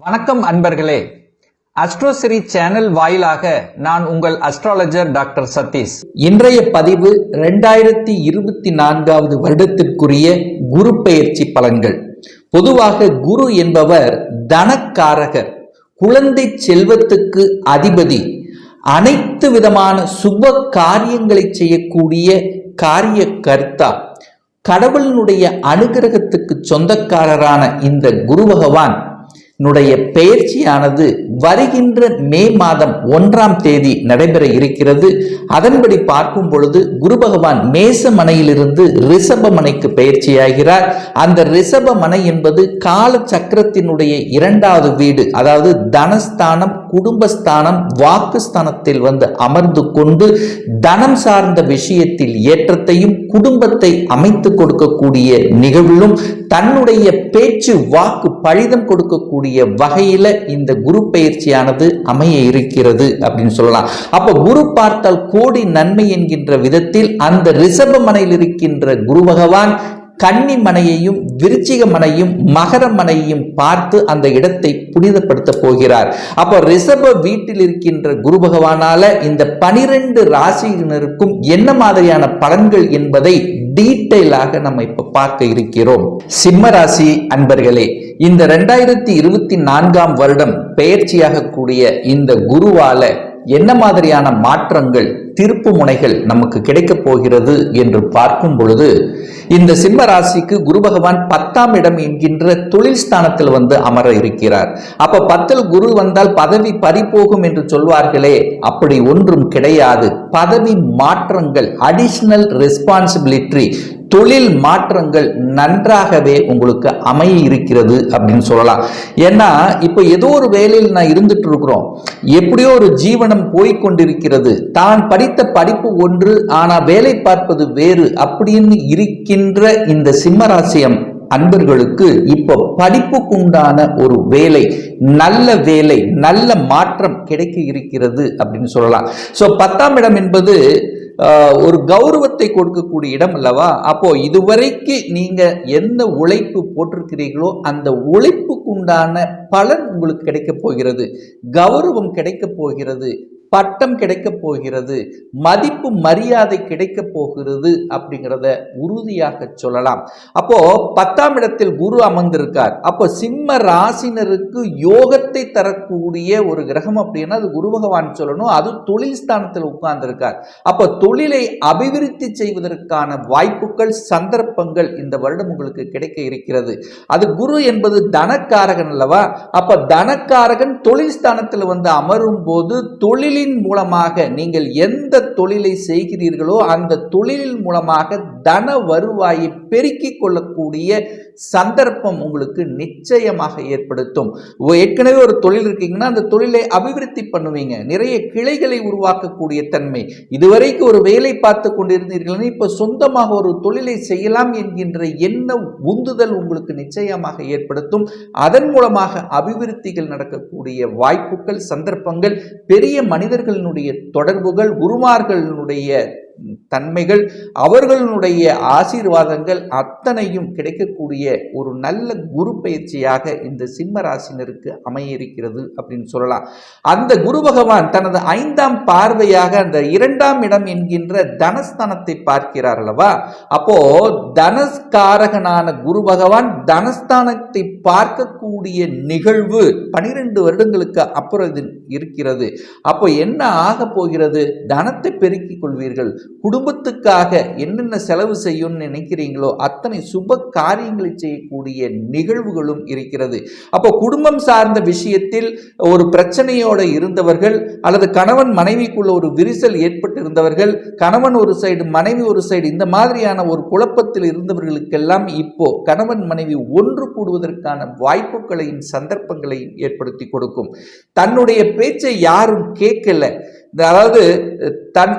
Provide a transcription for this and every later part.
வணக்கம் அன்பர்களே. அஸ்ட்ரோசிரி சேனல் வாயிலாக நான் உங்கள் அஸ்ட்ராலஜர் டாக்டர் சதீஷ். இன்றைய பதிவு 2024வது வருடத்திற்குரிய குரு பெயர்ச்சி பலன்கள். பொதுவாக குரு என்பவர் தனக்காரகர், குழந்தை செல்வத்துக்கு அதிபதி, அனைத்து விதமான சுப காரியங்களை செய்யக்கூடிய காரிய கர்த்தா, கடவுளினுடைய அனுகிரகத்துக்கு சொந்தக்காரரான இந்த குரு பகவான் பெயர்ச்சியானது வருகின்ற மே மாதம் 1ஆம் தேதி நடைபெற இருக்கிறது. அதன்படி பார்க்கும் பொழுது குரு பகவான் மேச மனையிலிருந்து ரிஷப மனைக்கு பெயர்ச்சியாகிறார். அந்த ரிஷப மனை என்பது கால சக்கரத்தினுடைய 2வது வீடு, அதாவது தனஸ்தானம், குடும்பஸ்தானம், வாக்குஸ்தானத்தில் அமர்ந்து கொண்டு தனம் சார்ந்த விஷயத்தில் ஏற்றத்தையும் குடும்பத்தை அமைத்து கொடுக்கக்கூடிய நிகழ்விலும் தன்னுடைய பேச்சு வாக்கு பழிதம் கொடுக்கக்கூடிய வகையில இந்த குரு பெயர்ச்சியானது அமைய இருக்கிறது அப்படின்னு சொல்லலாம். அப்ப குரு பார்த்தால் கோடி நன்மை என்கின்ற விதத்தில் அந்த ரிஷப மனையில் இருக்கின்ற குரு பகவான் கன்னி மனையையும் விருச்சிக மனையும் மகர மனையையும் பார்த்து அந்த இடத்தை புனிதப்படுத்த போகிறார். அப்போ ரிஷப வீட்டில் இருக்கின்ற குரு பகவானால இந்த 12 ராசியினருக்கும் என்ன மாதிரியான பலன்கள் என்பதை டீட்டெயிலாக நம்ம இப்ப பார்க்க இருக்கிறோம். சிம்ம ராசி அன்பர்களே, இந்த 2024ஆம் வருடம் பெயர்ச்சியாக கூடிய இந்த குருவால என்ன மாதிரியான மாற்றங்கள், திருப்பு முனைகள் நமக்கு கிடைக்க போகிறது என்று பார்க்கும் பொழுது, இந்த சிம்ம ராசிக்கு குரு பகவான் 10ஆம் இடம் என்கின்ற தொழில் ஸ்தானத்தில் அமர இருக்கிறார். அப்ப 10ல் குரு வந்தால் பதவி பறிபோகும் என்று சொல்வார்களே, அப்படி ஒன்றும் கிடையாது. பதவி மாற்றங்கள், அடிஷனல் ரெஸ்பான்சிபிலிட்டி, தொழில் மாற்றங்கள் நன்றாகவே உங்களுக்கு அமைய இருக்கிறது அப்படின்னு சொல்லலாம். ஏன்னா இப்ப ஏதோ ஒரு வேலையில் நான் இருந்துட்டு இருக்கிறோம், எப்படியோ ஒரு ஜீவனம் போய்கொண்டிருக்கிறது, தான் படித்த படிப்பு ஒன்று ஆனா வேலை பார்ப்பது வேறு அப்படின்னு இருக்கின்ற இந்த சிம்மராசியம் அன்பர்களுக்கு இப்போ படிப்புக்குண்டான ஒரு வேலை, நல்ல வேலை, நல்ல மாற்றம் கிடைக்க இருக்கிறது அப்படின்னு சொல்லலாம். சோ 10ஆம் இடம் என்பது ஒரு கௌரவத்தை கொடுக்கக்கூடிய இடம் அல்லவா? அப்போ இதுவரைக்கு நீங்க என்ன உழைப்பு போட்டிருக்கிறீர்களோ அந்த உழைப்புக்குண்டான பலன் உங்களுக்கு கிடைக்க போகிறது, கௌரவம் கிடைக்க போகிறது, பட்டம் கிடைக்க போகிறது, மதிப்பு மரியாதை கிடைக்க போகிறது அப்படிங்கிறத உறுதியாக சொல்லலாம். அப்போ 10ஆம் இடத்தில் குரு அமர்ந்திருக்கார். அப்போ சிம்ம ராசினருக்கு யோகத்தை தரக்கூடிய ஒரு கிரகம் அப்படின்னா அது குரு பகவான் சொல்லணும். அது தொழில் ஸ்தானத்தில் உட்கார்ந்திருக்கார். அப்போ தொழிலை அபிவிருத்தி செய்வதற்கான வாய்ப்புகள், சந்தர்ப்பங்கள் இந்த வருடம் உங்களுக்கு கிடைக்க இருக்கிறது. அது குரு என்பது தனக்காரகன் அல்லவா? அப்ப தனக்காரகன் தொழில் ஸ்தானத்தில் அமரும் போது தொழிலின் மூலமாக நீங்கள் எந்த தொழிலை செய்கிறீர்களோ அந்த தொழிலின் மூலமாக தன வருவாயை பெருக்கிக் கொள்ளக்கூடிய சந்தர்ப்பம் உங்களுக்கு நிச்சயமாக ஏற்படுத்தும். ஏற்கனவே ஒரு தொழில் இருக்கீங்கன்னா அந்த தொழிலை அபிவிருத்தி பண்ணுவீங்க, நிறைய கிளைகளை உருவாக்கக்கூடிய தன்மை. இதுவரைக்கும் ஒரு வேலை பார்த்து கொண்டிருந்தீர்கள், இப்ப சொந்தமாக ஒரு தொழிலை செய்யலாம் என்கின்ற எண்ண உந்துதல் உங்களுக்கு நிச்சயமாக ஏற்படுத்தும். அதன் மூலமாக அபிவிருத்திகள் நடக்கக்கூடிய வாய்ப்புகள், சந்தர்ப்பங்கள், பெரிய மனிதர்களினுடைய தொடர்புகள், குருமார்களுடைய தன்மைகள், அவர்களுடைய ஆசீர்வாதங்கள் அத்தனையும் கிடைக்கக்கூடிய ஒரு நல்ல குரு பயிற்சியாக இந்த சிம்ம ராசினருக்கு அமைய இருக்கிறது அப்படின்னு சொல்லலாம். அந்த குரு பகவான் தனது 5ஆம் பார்வையாக அந்த 2ஆம் இடம் என்கின்ற தனஸ்தானத்தை பார்க்கிறார் அல்லவா? அப்போ தனஸ்காரகனான குரு பகவான் தனஸ்தானத்தை பார்க்கக்கூடிய நிகழ்வு 12 வருடங்களுக்கு அப்புறம் இது இருக்கிறது. அப்போ என்ன ஆக போகிறது? தனத்தை பெருக்கிக் கொள்வீர்கள். குடும்பத்துக்காக என்னென்ன செலவு செய்யணும்னு நினைக்கிறீங்களோ அத்தனை சுப காரியங்களை செய்யக்கூடிய நிகழ்வுகளும் இருக்கிறது. அப்போ குடும்பம் சார்ந்த விஷயத்தில் ஒரு பிரச்சனையோடு இருந்தவர்கள், அல்லது கணவன் மனைவிக்குள்ள ஒரு விரிசல் ஏற்பட்டு இருந்தவர்கள், கணவன் ஒரு சைடு மனைவி ஒரு சைடு, இந்த மாதிரியான ஒரு குழப்பத்தில் இருந்தவர்களுக்கெல்லாம் இப்போ கணவன் மனைவி ஒன்று கூடுவதற்கான வாய்ப்புகளையும் சந்தர்ப்பங்களையும் ஏற்படுத்தி கொடுக்கும். தன்னுடைய பேச்சை யாரும் கேட்கல, அதாவது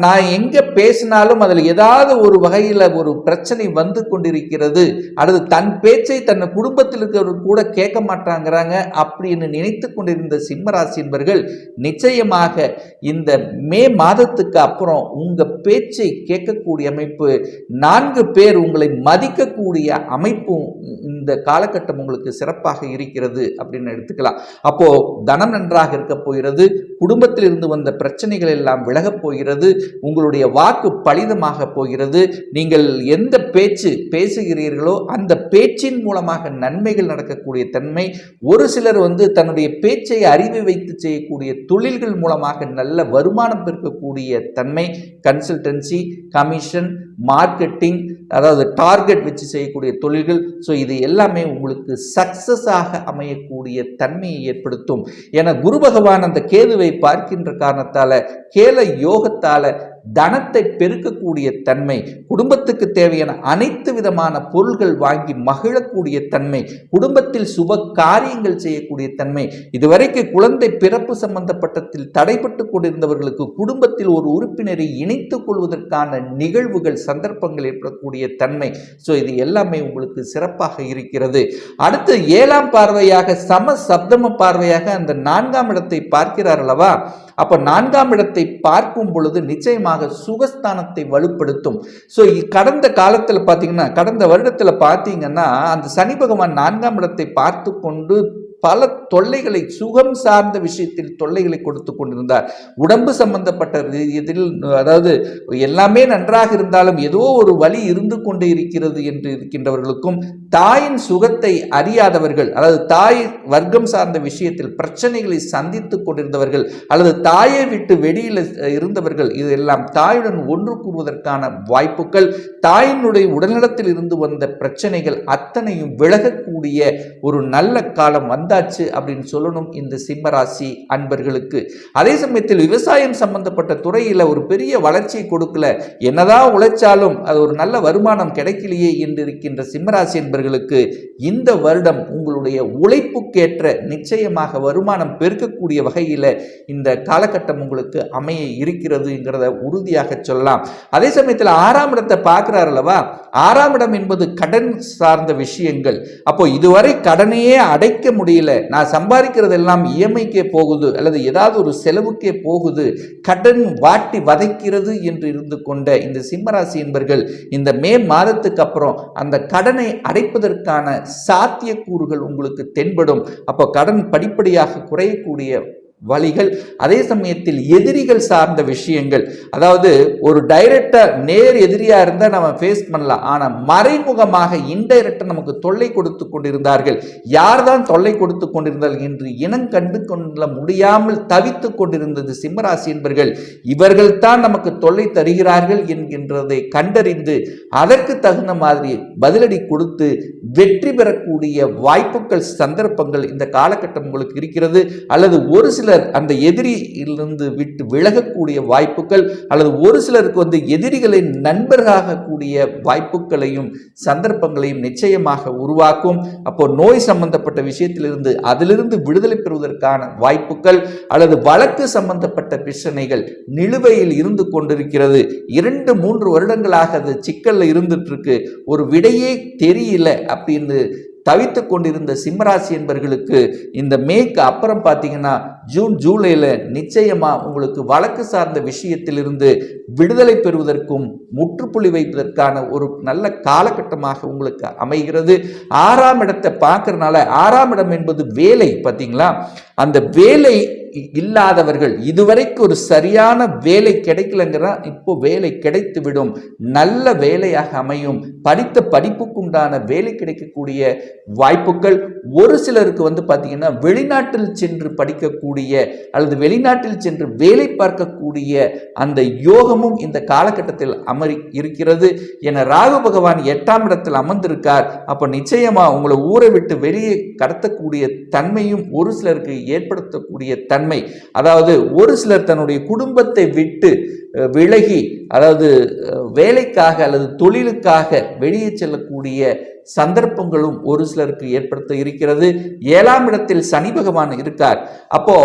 நான் எங்க பேசினாலும் அதில் ஏதாவது ஒரு வகையில் ஒரு பிரச்சனை வந்து கொண்டிருக்கிறது, அல்லது தன் பேச்சை தன் குடும்பத்தில் இருக்கிறவர்கள் கூட கேட்க மாட்டாங்கிறாங்க அப்படின்னு நினைத்து கொண்டிருந்த சிம்மராசி என்பர்கள் நிச்சயமாக இந்த மே மாதத்துக்கு அப்புறம் உங்க பேச்சை கேட்கக்கூடிய அமைப்பு, 4 பேர் உங்களை மதிக்கக்கூடிய அமைப்பும் இந்த இந்த காலகட்டம் உங்களுக்கு சிறப்பாக இருக்கிறது அப்படின்னு எடுத்துக்கலாம். அப்போ தனம் நன்றாக இருக்க போகிறது, குடும்பத்தில் இருந்து வந்த பிரச்சனைகள் எல்லாம் விலகப் போகிறது, உங்களுடைய வாக்கு பலிதமாக போகிறது. நீங்கள் எந்த பேச்சு பேசுகிறீர்களோ அந்த பேச்சின் மூலமாக நன்மைகள் நடக்கக்கூடிய தன்மை. ஒரு சிலர் தன்னுடைய பேச்சை அறிவை வைத்து செய்யக்கூடிய தொழில்கள் மூலமாக நல்ல வருமானம் பெருக்கக்கூடிய தன்மை. கன்சல்டன்சி, கமிஷன், மார்க்கெட்டிங், அதாவது டார்கெட் வச்சு செய்யக்கூடிய தொழில்கள். ஸோ இது எல்லாமே உங்களுக்கு சக்சஸாக அமையக்கூடிய தன்மையை ஏற்படுத்தும். என குரு பகவான் அந்த கேதுவை பார்க்கின்ற காரணத்தால கேல யோகத்தால தனத்தை பெருக்கக்கூடிய தன்மை, குடும்பத்துக்கு தேவையான அனைத்து விதமான பொருள்கள் வாங்கி மகிழக்கூடிய தன்மை, குடும்பத்தில் சுப காரியங்கள் செய்யக்கூடிய தன்மை. இதுவரைக்கு குழந்தை பிறப்பு சம்பந்தப்பட்டத்தில் தடைபட்டு கொண்டிருந்தவர்களுக்கு குடும்பத்தில் ஒரு உறுப்பினரை இணைத்துக் கொள்வதற்கான நிகழ்வுகள், சந்தர்ப்பங்கள் ஏற்படக்கூடிய தன்மை. ஸோ இது எல்லாமே உங்களுக்கு சிறப்பாக இருக்கிறது. அடுத்து 7ஆம் பார்வையாக சம சப்தம பார்வையாக அந்த 4ஆம் இடத்தை பார்க்கிறார் அல்லவா? அப்ப 4ஆம் இடத்தை பார்க்கும் பொழுது நிச்சயமாக சுகஸ்தானத்தை வலுப்படுத்தும். ஸோ கடந்த காலத்தில் பார்த்தீங்கன்னா, கடந்த வருடத்தில் பார்த்தீங்கன்னா அந்த சனி பகவான் 4ஆம் இடத்தை பார்த்து கொண்டு பல தொல்லைகளை, சுகம் சார்ந்த விஷயத்தில் தொல்லைகளை கொடுத்து கொண்டிருந்தார். உடம்பு சம்பந்தப்பட்ட இதில், அதாவது எல்லாமே நன்றாக இருந்தாலும் ஏதோ ஒரு வலி இருந்து கொண்டே இருக்கிறது என்று இருக்கின்றவர்களுக்கும், தாயின் சுகத்தை அறியாதவர்கள், அதாவது தாய் வர்க்கம் சார்ந்த விஷயத்தில் பிரச்சனைகளை சந்தித்துக் கொண்டிருந்தவர்கள், அல்லது தாயை விட்டு வெளியில் இருந்தவர்கள், இதெல்லாம் தாயுடன் ஒன்று கூறுவதற்கான வாய்ப்புகள், தாயினுடைய உடல்நலத்தில் இருந்து வந்த பிரச்சனைகள் அத்தனையும் விலகக்கூடிய ஒரு நல்ல காலம் வந்தாச்சு அப்படின்னு சொல்லணும் இந்த சிம்மராசி அன்பர்களுக்கு. அதே சமயத்தில் விவசாயம் சம்பந்தப்பட்ட துறையில ஒரு பெரிய வளர்ச்சியை கொடுக்கல, என்னதான் உழைச்சாலும் அது ஒரு நல்ல வருமானம் கிடைக்கலையே என்று இருக்கின்ற சிம்மராசி என்பர்களுக்கு இந்த வருடம் உங்களுடைய உழைப்புக்கேற்ற நிச்சயமாக வருமானம் பெருக்கக்கூடிய வகையில இந்த காலகட்டம் உங்களுக்கு அமைய இருக்கிறதுங்கிறத உறுதியாக சொல்லலாம். அதே சமயத்தில் 6ஆம் இடத்தை பார்க்கிறார் அல்லவா? 6ஆம் இடம் என்பது கடன் சார்ந்த விஷயங்கள். அப்போ இதுவரை கடனையே அடைக்க முடியல, நான் சம்பாதிக்கிறதெல்லாம் இஎம்ஐக்கே போகுது அல்லது ஏதாவது ஒரு செலவுக்கே போகுது, கடன் வாட்டி வதைக்கிறது என்று இருந்து கொண்ட இந்த சிம்மராசி என்பர்கள் இந்த மே மாதத்துக்கு அப்புறம் அந்த கடனை அடைப்பதற்கான சாத்தியக்கூறுகள் உங்களுக்கு தென்படும். அப்போ கடன் படிப்படியாக குறையக்கூடிய வழிகள். அதே சமயத்தில் எதிரிகள் சார்ந்த விஷயங்கள், அதாவது ஒரு டைரக்டா நேர் எதிரியா இருந்தா நம்ம ஃபேஸ் பண்ணலாம், ஆனா மறைமுகமாக இன்டைரக்டா நமக்கு தொல்லை கொடுத்து கொண்டிருந்தார்கள், யார்தான் தொல்லை கொடுத்து கொண்டிருந்தார்கள் என்று இனம் கண்டு கொள்ள முடியாமல் தவித்துக் கொண்டிருந்தது சிம்மராசி என்பர்கள். இவர்கள் தான் நமக்கு தொல்லை தருகிறார்கள் என்கின்றதை கண்டறிந்து அதற்கு தகுந்த மாதிரி பதிலடி கொடுத்து வெற்றி பெறக்கூடிய வாய்ப்புகள், சந்தர்ப்பங்கள் இந்த காலகட்டம் உங்களுக்கு இருக்கிறது. அல்லது ஒரு சிலர் அந்த எதிரியிலிருந்து விட்டு விலகக்கூடிய வாய்ப்புகள், அல்லது ஒரு சிலருக்கு எதிரிகளை நண்பர்களாக கூடிய வாய்ப்புகளையும் சந்தர்ப்பங்களையும் நிச்சயமாக உருவாக்கும். அப்போ நோய் சம்பந்தப்பட்ட விஷயத்திலிருந்து அதிலிருந்து விடுதலை பெறுவதற்கான வாய்ப்புகள், அல்லது வழக்கு சம்பந்தப்பட்ட பிரச்சனைகள் நிலுவையில் இருந்து கொண்டிருக்கிறது, 2-3 வருடங்களாக அது சிக்கல்ல இருந்துட்டு இருக்கு, ஒரு விடையே தெரியல அப்படின்னு தவித்துக் கொண்டிருந்த சிம்மராசி என்பர்களுக்கு இந்த மேக்கு அப்புறம் பார்த்தீங்கன்னா ஜூன் ஜூலைல நிச்சயமா உங்களுக்கு வழக்கு சார்ந்த விஷயத்திலிருந்து விடுதலை பெறுவதற்கும் முற்றுப்புள்ளி வைப்பதற்கான ஒரு நல்ல காலகட்டமாக உங்களுக்கு அமைகிறது. 6ஆம் இடத்தை பார்க்கறதுனால, 6ஆம் இடம் என்பது வேலை. பார்த்தீங்களா, அந்த வேலை இல்லாதவர்கள், இதுவரைக்கும் ஒரு சரியான வேலை கிடைக்கலங்கிறா, இப்போ வேலை கிடைத்து விடும், நல்ல வேலையாக அமையும், படித்த படிப்புக்குண்டான வேலை கிடைக்கக்கூடிய வாய்ப்புகள். ஒரு சிலருக்கு பார்த்தீங்கன்னா வெளிநாட்டில் சென்று படிக்கக்கூடிய அல்லது வெளிநாட்டில் சென்று வேலை பார்க்கக்கூடிய அந்த யோகமும் இந்த காலகட்டத்தில் இருக்கிறது. என ராகு பகவான் 8ஆம் இடத்தில் அமர்ந்திருக்கார். அப்ப நிச்சயமா உங்களை ஊரை விட்டு வெளியே கடத்தக்கூடிய தன்மையும் ஒரு சிலருக்கு ஏற்படுத்தக்கூடிய தன்மை, அதாவது ஒரு சிலர் தன்னுடைய குடும்பத்தை விட்டு விலகி, அதாவது வேலைக்காக அல்லது தொழிலுக்காக வெளியே செல்லக்கூடிய சந்தர்ப்பங்களும் ஒரு சிலருக்கு ஏற்படுத்த இருக்கிறது. 7ஆம் இடத்தில் சனி பகவான் இருக்கார். அப்போ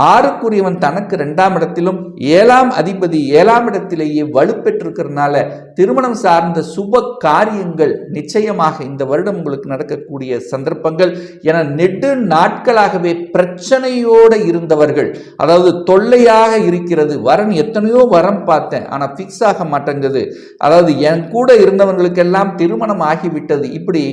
6க்குரியவன் தனக்கு 2ஆம் இடத்திலும் 7ஆம் அதிபதி 7ஆம் இடத்திலேயே வலுப்பெற்றிருக்கிறதுனால திருமணம் சார்ந்த சுப காரியங்கள் நிச்சயமாக இந்த வருடம் உங்களுக்கு நடக்கக்கூடிய சந்தர்ப்பங்கள். என நெடு நாட்களாகவே பிரச்சனையோடு இருந்தவர்கள், அதாவது தொல்லையாக இருக்கிறது, வரன் எத்தனையோ வரம் பார்த்தேன் ஆனால் ஃபிக்ஸ் ஆக மாட்டேங்குது, அதாவது என் கூட இருந்தவர்களுக்கெல்லாம் திருமணம் ஆகிவிட்டது, இப்படி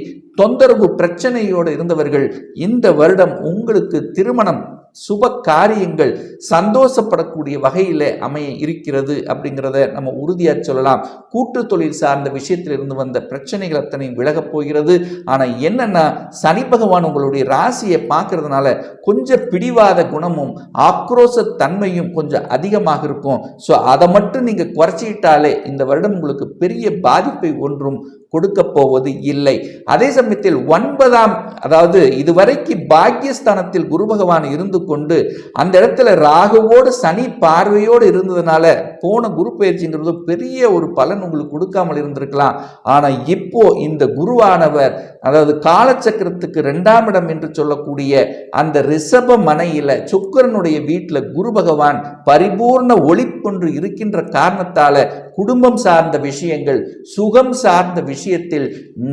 தொந்தரவு பிரச்சனையோடு இருந்தவர்கள் இந்த வருடம் உங்களுக்கு திருமணம் சுப காரியங்கள் சந்தோஷப்படக்கூடிய வகையில் அமைய இருக்கிறது அப்படிங்கிறத நம்ம உறுதியாக சொல்லலாம். கூட்டு தொழில் சார்ந்த விஷயத்தில் இருந்து வந்த பிரச்சனைகள் அத்தனையும் விலகப் போகிறது. ஆனால் என்னன்னா, சனி பகவான் உங்களுடைய ராசியை பார்க்கறதுனால கொஞ்சம் பிடிவாத குணமும் ஆக்ரோஷ தன்மையும் கொஞ்சம் அதிகமாக இருக்கும். ஸோ அதை மட்டும் நீங்கள் குறைச்சிக்கிட்டாலே இந்த வருடம் உங்களுக்கு பெரிய பாதிப்பை ஒன்றும் கொடுக்க போவது இல்லை. அதே சமயத்தில் 9ஆம், அதாவது இதுவரைக்கு பாக்கியஸ்தானத்தில் குரு பகவான் இருந்து கொண்டு அந்த இடத்துல ராகுவோடு சனி பார்வையோடு இருந்ததுனால போன குரு பயிற்சிங்கிறது பெரிய ஒரு பலன் உங்களுக்கு கொடுக்காமல் இருந்திருக்கலாம். ஆனா இப்போ இந்த குருவானவர், அதாவது காலச்சக்கரத்துக்கு 2ஆம் இடம் என்று சொல்லக்கூடிய அந்த ரிஷப மனையில சுக்கிரனுடைய வீட்டில் குரு பகவான் பரிபூர்ண ஒளிக்கொண்டு இருக்கின்ற காரணத்தால குடும்பம் சார்ந்த விஷயங்கள், சுகம் சார்ந்த விஷயத்தில்,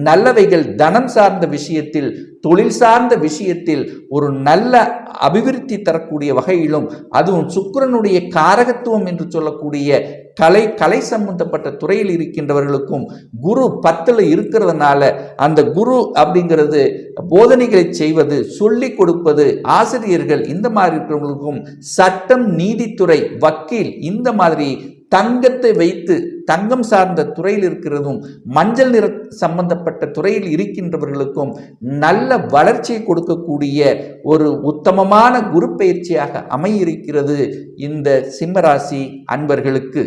நல்லவைகள், தனம் சார்ந்த விஷயத்தில், தொழில் சார்ந்த விஷயத்தில் ஒரு நல்ல அபிவிருத்தி தரக்கூடிய வகையிலும், அதுவும் சுக்கிரனுடைய காரகத்துவம் என்று சொல்லக்கூடிய கலை சம்பந்தப்பட்ட துறையில் இருக்கின்றவர்களுக்கும் குரு 10ல் இருக்கிறதுனால அந்த குரு அப்படிங்கிறது போதனைகளை செய்வது, சொல்லிக் கொடுப்பது, ஆசிரியர்கள், இந்த மாதிரி இருக்கிறவங்களுக்கும் சட்டம், நீதித்துறை, வக்கீல், இந்த மாதிரி தங்கத்தை வைத்து தங்கம் சார்ந்த துறையில் இருக்கிறதும், மஞ்சள் நிற சம்பந்தப்பட்ட துறையில் இருக்கின்றவர்களுக்கும் நல்ல வளர்ச்சியை கொடுக்கக்கூடிய ஒரு உத்தமமான குரு பயிற்சியாக அமையிருக்கிறது இந்த சிம்மராசி அன்பர்களுக்கு.